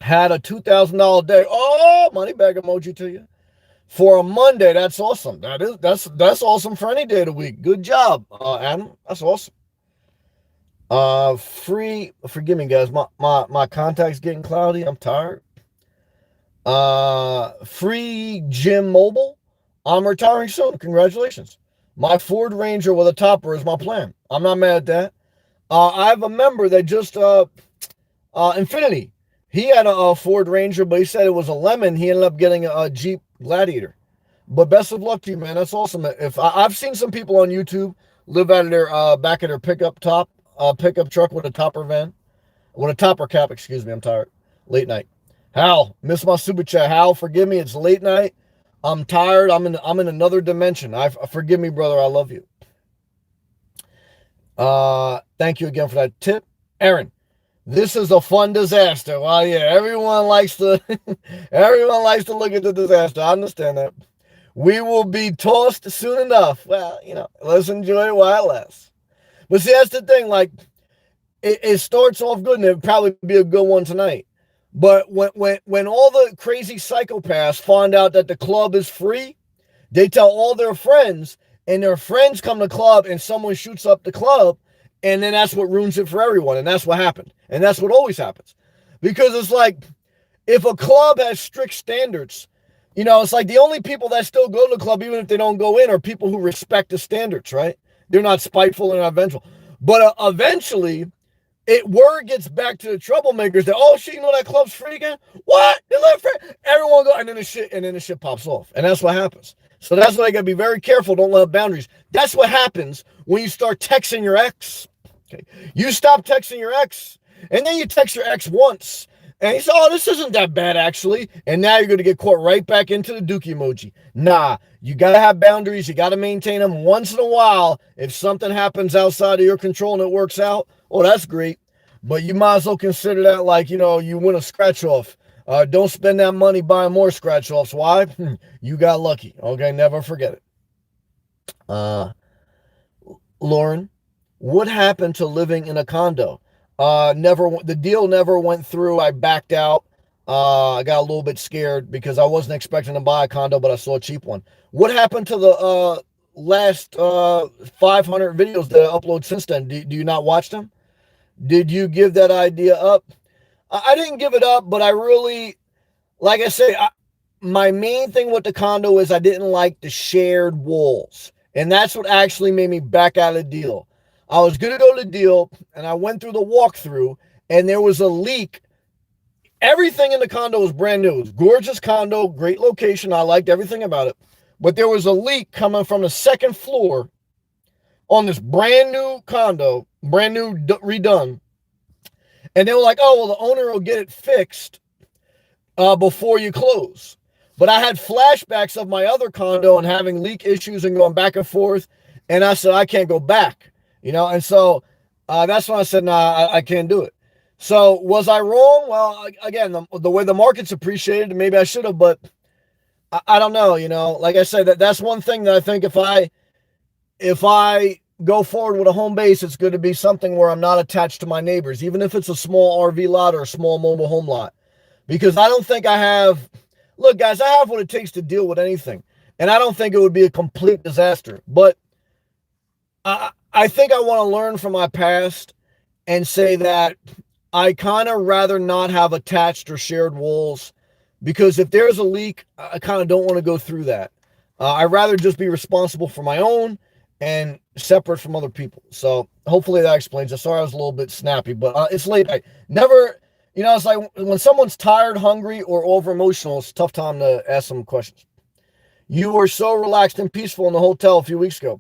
had a $2,000 day. Oh, money bag emoji to you. For a Monday, that's awesome. That's awesome for any day of the week. Good job, Adam. That's awesome. Forgive me, guys. My contact's getting cloudy. I'm tired. Free Gym Mobile. I'm retiring soon. Congratulations. My Ford Ranger with a topper is my plan. I'm not mad at that. I have a member that just Infinity. He had a Ford Ranger, but he said it was a lemon. He ended up getting a Jeep Gladiator. But best of luck to you, man. That's awesome. If I've seen some people on YouTube live out of their back of their pickup truck with a topper cap. Excuse me. I'm tired. Late night. Hal, miss my super chat. Hal, forgive me. It's late night. I'm tired. I'm in another dimension. Forgive me, brother. I love you. Thank you again for that tip, Aaron. This is a fun disaster. Well, yeah, everyone likes to look at the disaster. I understand that. We will be tossed soon enough. Well, let's enjoy it while it lasts. But see, that's the thing. Like, it starts off good, and it'll probably be a good one tonight. But when all the crazy psychopaths find out that the club is free, they tell all their friends, and their friends come to the club, and someone shoots up the club, and then that's what ruins it for everyone. And that's what happened. And that's what always happens. Because it's like, if a club has strict standards, it's like the only people that still go to the club, even if they don't go in, are people who respect the standards, right? They're not spiteful and not vengeful. But eventually, word gets back to the troublemakers that, oh shit, that club's free again? What? They let free? Everyone go, and then the shit pops off. And that's what happens. So that's why you gotta be very careful. Don't let up boundaries. That's what happens when you start texting your ex. Okay. You stop texting your ex, and then you text your ex once. And he said, oh, this isn't that bad, actually. And now you're going to get caught right back into the dookie emoji. Nah, you got to have boundaries. You got to maintain them. Once in a while, if something happens outside of your control and it works out, oh, that's great. But you might as well consider that like, you win a scratch off. Don't spend that money buying more scratch offs. Why? You got lucky. Okay, never forget it. Lauren, what happened to living in a condo? The deal never went through. I backed out. I got a little bit scared because I wasn't expecting to buy a condo, but I saw a cheap one. What happened to the last 500 videos that I upload since then? Do you not watch them? Did you give that idea up? I didn't give it up, but I really, like I say, my main thing with the condo is I didn't like the shared walls. And that's what actually made me back out of the deal. I was going to go to the deal, and I went through the walkthrough, and there was a leak. Everything in the condo was brand new. It was a gorgeous condo, great location. I liked everything about it. But there was a leak coming from the second floor on this brand new condo, brand new redone. And they were like, oh, well, the owner will get it fixed before you close. But I had flashbacks of my other condo and having leak issues and going back and forth. And I said, I can't go back. And so that's when I said, nah, I can't do it. So was I wrong? Well, again, the way the market's appreciated, maybe I should have, but I don't know. Like I said, that's one thing that I think if I go forward with a home base, it's going to be something where I'm not attached to my neighbors, even if it's a small RV lot or a small mobile home lot, because I don't think I have. Look, guys, I have what it takes to deal with anything, and I don't think it would be a complete disaster. But I think I want to learn from my past and say that I kind of rather not have attached or shared walls, because if there's a leak, I kind of don't want to go through that. I'd rather just be responsible for my own and separate from other people. So hopefully that explains it. Sorry, I was a little bit snappy, but it's late. I never, it's like when someone's tired, hungry, or over emotional, it's a tough time to ask them questions. You were so relaxed and peaceful in the hotel a few weeks ago.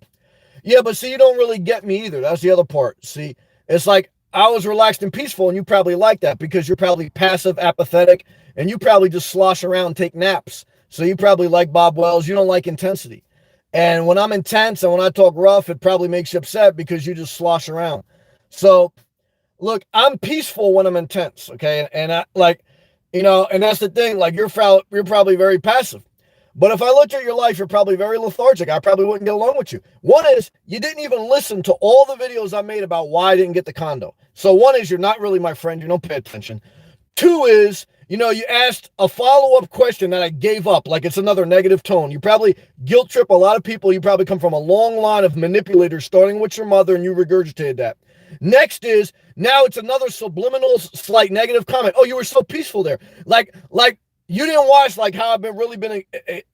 Yeah, but see, you don't really get me either. That's the other part. See, it's like I was relaxed and peaceful, and you probably like that because you're probably passive, apathetic, and you probably just slosh around and take naps. So you probably like Bob Wells. You don't like intensity. And when I'm intense and when I talk rough, it probably makes you upset because you just slosh around. So, look, I'm peaceful when I'm intense, okay? And I and that's the thing. Like you're probably very passive. But if I looked at your life, you're probably very lethargic. I probably wouldn't get along with you. One is you didn't even listen to all the videos I made about why I didn't get the condo. So one is you're not really my friend. You don't pay attention. Two is, you asked a follow-up question that I gave up, like it's another negative tone. You probably guilt trip a lot of people. You probably come from a long line of manipulators, starting with your mother, and you regurgitated that. Next is, now it's another subliminal, slight negative comment. Oh, you were so peaceful there. Like you didn't watch like how I've been really been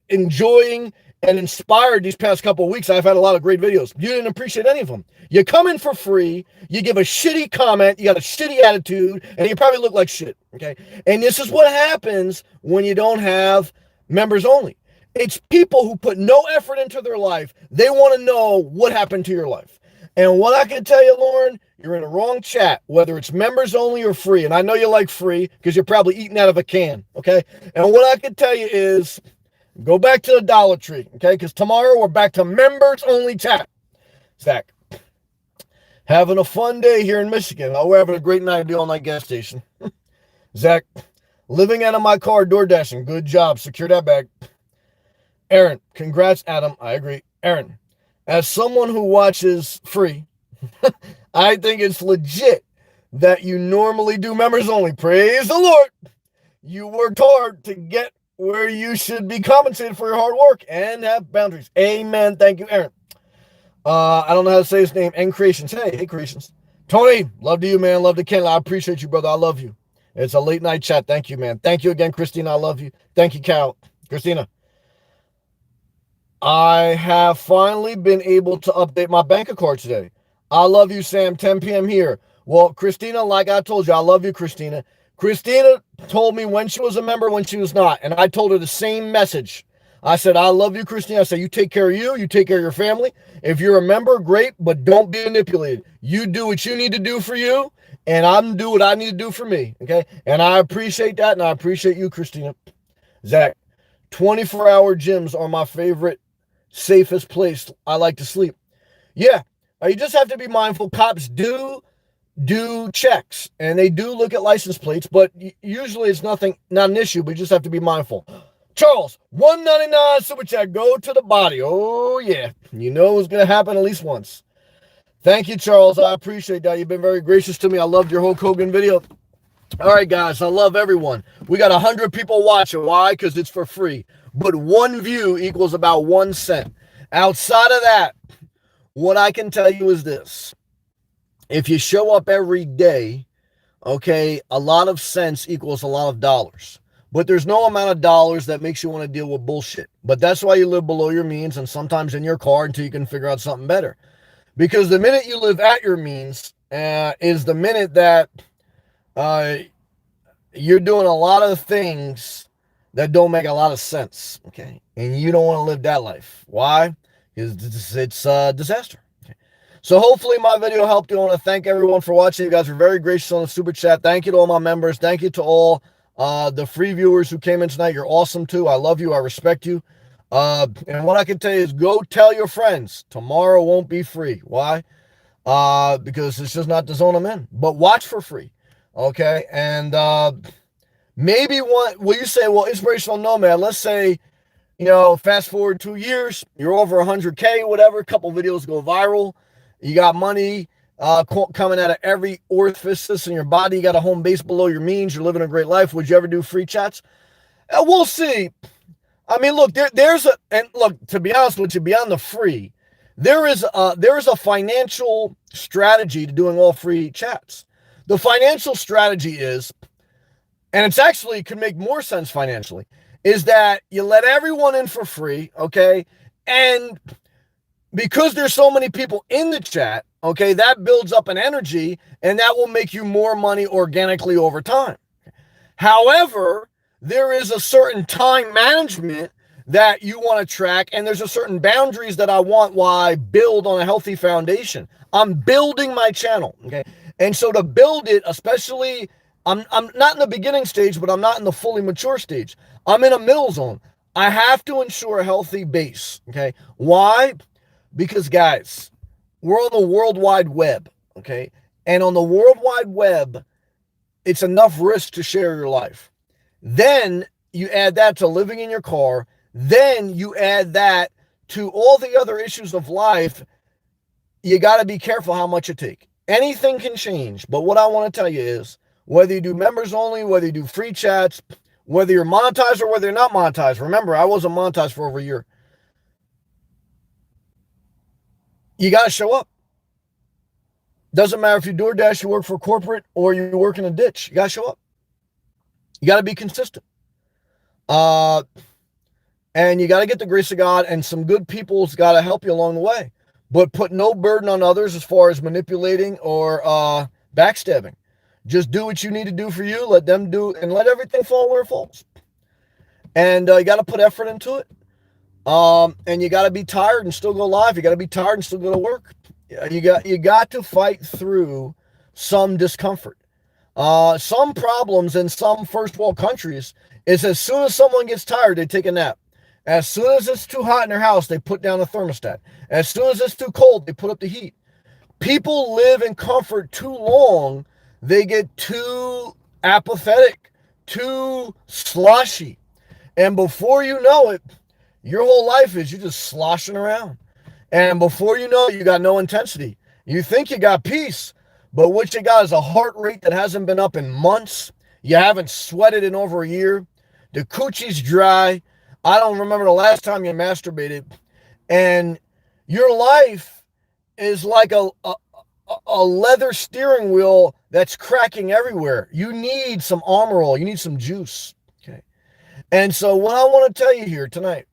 enjoying and inspired these past couple of weeks. I've had a lot of great videos. You didn't appreciate any of them. You come in for free, you give a shitty comment, you got a shitty attitude, and you probably look like shit, okay? And this is what happens when you don't have members only. It's people who put no effort into their life. They want to know what happened to your life. And what I can tell you, Lauren, you're in the wrong chat, whether it's members only or free. And I know you like free because you're probably eating out of a can, okay? And what I can tell you is go back to the Dollar Tree, okay? Because tomorrow we're back to members only chat. Zach, having a fun day here in Michigan. Oh, we're having a great night at the all-night gas station. Zach, living out of my car, door dashing. Good job. Secure that bag. Aaron, congrats, Adam. I agree. Aaron, as someone who watches free, I think it's legit that you normally do members only. Praise the Lord. You worked hard to get where you should be compensated for your hard work and have boundaries. Amen. Thank you, Aaron. I don't know how to say his name. N Creations. Hey, Creations. Tony, love to you, man. Love to Ken. I appreciate you, brother. I love you. It's a late night chat. Thank you, man. Thank you again, Christina. I love you. Thank you, Cal. Christina. I have finally been able to update my bank card today. I love you, Sam. 10 p.m. here. Well, Christina, like I told you, I love you, Christina. Christina told me when she was a member, when she was not. And I told her the same message. I said, I love you, Christina. I said, you take care of you. You take care of your family. If you're a member, great, but don't be manipulated. You do what you need to do for you, and I'm do what I need to do for me, okay? And I appreciate that, and I appreciate you, Christina. Zach, 24-hour gyms are my favorite, safest place I like to sleep. Yeah, you just have to be mindful. Cops do checks, and they do look at license plates, but usually it's not an issue, but you just have to be mindful. Charles, $1.99 super chat, go to the body. Oh, yeah. You know it's going to happen at least once. Thank you, Charles. I appreciate that. You've been very gracious to me. I loved your Hulk Hogan video. All right, guys, I love everyone. We got 100 people watching. Why? Because it's for free. But one view equals about 1 cent. Outside of that, what I can tell you is this. If you show up every day, okay, a lot of cents equals a lot of dollars. But there's no amount of dollars that makes you want to deal with bullshit. But that's why you live below your means and sometimes in your car until you can figure out something better. Because the minute you live at your means is the minute that you're doing a lot of things that don't make a lot of sense, okay? And you don't want to live that life. Why? Because it's a disaster. Okay? So hopefully my video helped you. I want to thank everyone for watching. You guys were very gracious on the super chat. Thank you to all my members. Thank you to all the free viewers who came in tonight. You're awesome too. I love you. I respect you. And what I can tell you is go tell your friends. Tomorrow won't be free. Why? Because it's just not the zone I'm in. But watch for free. Okay. And maybe you say, well, inspirational nomad, let's say, fast forward 2 years, you're over 100K, whatever, a couple videos go viral, you got money coming out of every orifice in your body, you got a home base below your means, you're living a great life. Would you ever do free chats? We'll see. I mean, look, and look, to be honest with you, beyond the free, there is a financial strategy to doing all free chats. The financial strategy is, and it's actually could make more sense financially, is that you let everyone in for free, okay? And because there's so many people in the chat, okay, that builds up an energy and that will make you more money organically over time. However, there is a certain time management that you want to track, and there's a certain boundaries that I want while I build on a healthy foundation. I'm building my channel, okay? And so to build it, especially, I'm not in the beginning stage, but I'm not in the fully mature stage. I'm in a middle zone. I have to ensure a healthy base, okay? Why? Because, guys, we're on the World Wide Web, okay? And on the World Wide Web, it's enough risk to share your life. Then you add that to living in your car. Then you add that to all the other issues of life. You got to be careful how much you take. Anything can change. But what I want to tell you is whether you do members only, whether you do free chats, whether you're monetized or whether you're not monetized. Remember, I wasn't monetized for over a year. You got to show up. Doesn't matter if you DoorDash, you work for corporate, or you work in a ditch. You got to show up. You got to be consistent. And you got to get the grace of God, and some good people's got to help you along the way. But put no burden on others as far as manipulating or backstabbing. Just do what you need to do for you. Let them do, and let everything fall where it falls. And you got to put effort into it. And you got to be tired and still go live. You got to be tired and still go to work. You got to fight through some discomfort. Some problems in some first world countries is as soon as someone gets tired, they take a nap. As soon as it's too hot in their house, they put down the thermostat. As soon as it's too cold, they put up the heat. People live in comfort too long. They get too apathetic, too sloshy. And before you know it, your whole life is you just sloshing around. And before you know it, you got no intensity. You think you got peace, but what you got is a heart rate that hasn't been up in months. You haven't sweated in over a year. The coochie's dry. I don't remember the last time you masturbated. And your life is like a leather steering wheel that's cracking everywhere. You need some armor oil. You need some juice. Okay. And so what I want to tell you here tonight,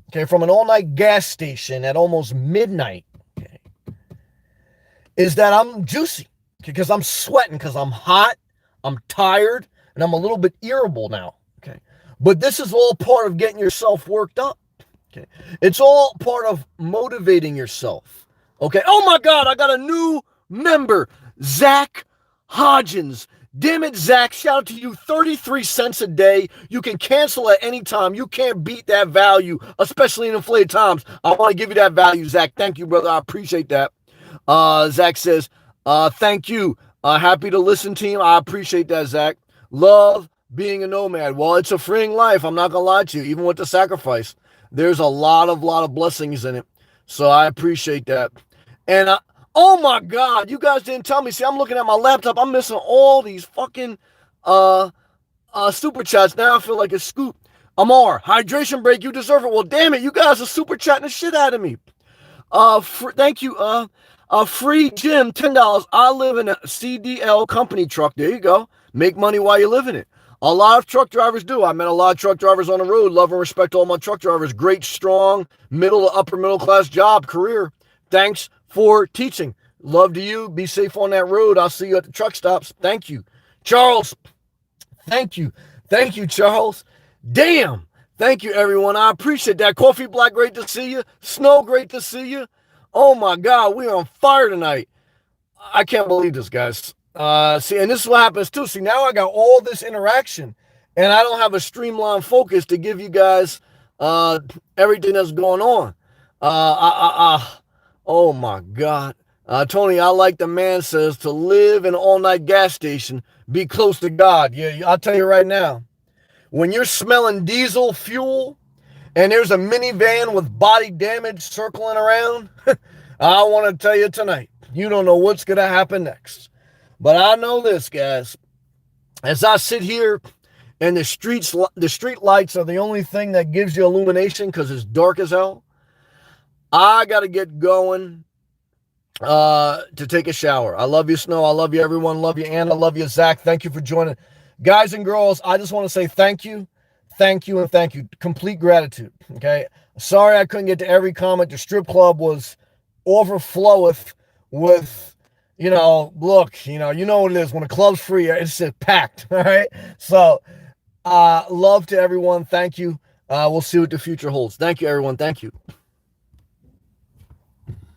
okay, from an all-night gas station at almost midnight, okay, is that I'm juicy, okay, because I'm sweating, because I'm hot, I'm tired, and I'm a little bit irritable now, okay? But this is all part of getting yourself worked up, okay? It's all part of motivating yourself, okay? Oh my God, I got a new member, Zach Hodgins. Damn it, Zach, shout out to you. 33 cents a day. You can cancel at any time. You can't beat that value, especially in inflated times. I want to give you that value, Zach. Thank you, brother. I appreciate that. Zach says, thank you. Happy to listen, team. I appreciate that, Zach. Love being a nomad. Well, it's a freeing life. I'm not going to lie to you. Even with the sacrifice, there's a lot of blessings in it. So I appreciate that. And oh my God, you guys didn't tell me. See, I'm looking at my laptop. I'm missing all these fucking super chats. Now I feel like a scoop. Amar, hydration break. You deserve it. Well, damn it. You guys are super chatting the shit out of me. Thank you. Free Jim, $10. I live in a CDL company truck. There you go. Make money while you live in it. A lot of truck drivers do. I met a lot of truck drivers on the road. Love and respect all my truck drivers. Great, strong, middle to upper middle class job, career. Thanks for teaching. Love to you. Be safe on that road. I'll see you at the truck stops. Thank you. Charles, thank you. Thank you, Charles. Damn. Thank you, everyone. I appreciate that. Coffee Black, great to see you. Snow, great to see you. Oh, my God. We are on fire tonight. I can't believe this, guys. See, and this is what happens, too. See, now I got all this interaction, and I don't have a streamlined focus to give you guys everything that's going on. Oh, my God. Tony, I like the man says to live in an all-night gas station, be close to God. Yeah, I'll tell you right now, when you're smelling diesel fuel and there's a minivan with body damage circling around, I want to tell you tonight, you don't know what's going to happen next. But I know this, guys. As I sit here and the street lights are the only thing that gives you illumination because it's dark as hell, I got to get going to take a shower. I love you, Snow. I love you, everyone. Love you, Anna. Love you, Zach. Thank you for joining. Guys and girls, I just want to say thank you, and thank you. Complete gratitude, okay? Sorry I couldn't get to every comment. The strip club was overfloweth with, look, you know what it is. When a club's free, it's just packed, all right? So, love to everyone. Thank you. We'll see what the future holds. Thank you, everyone. Thank you.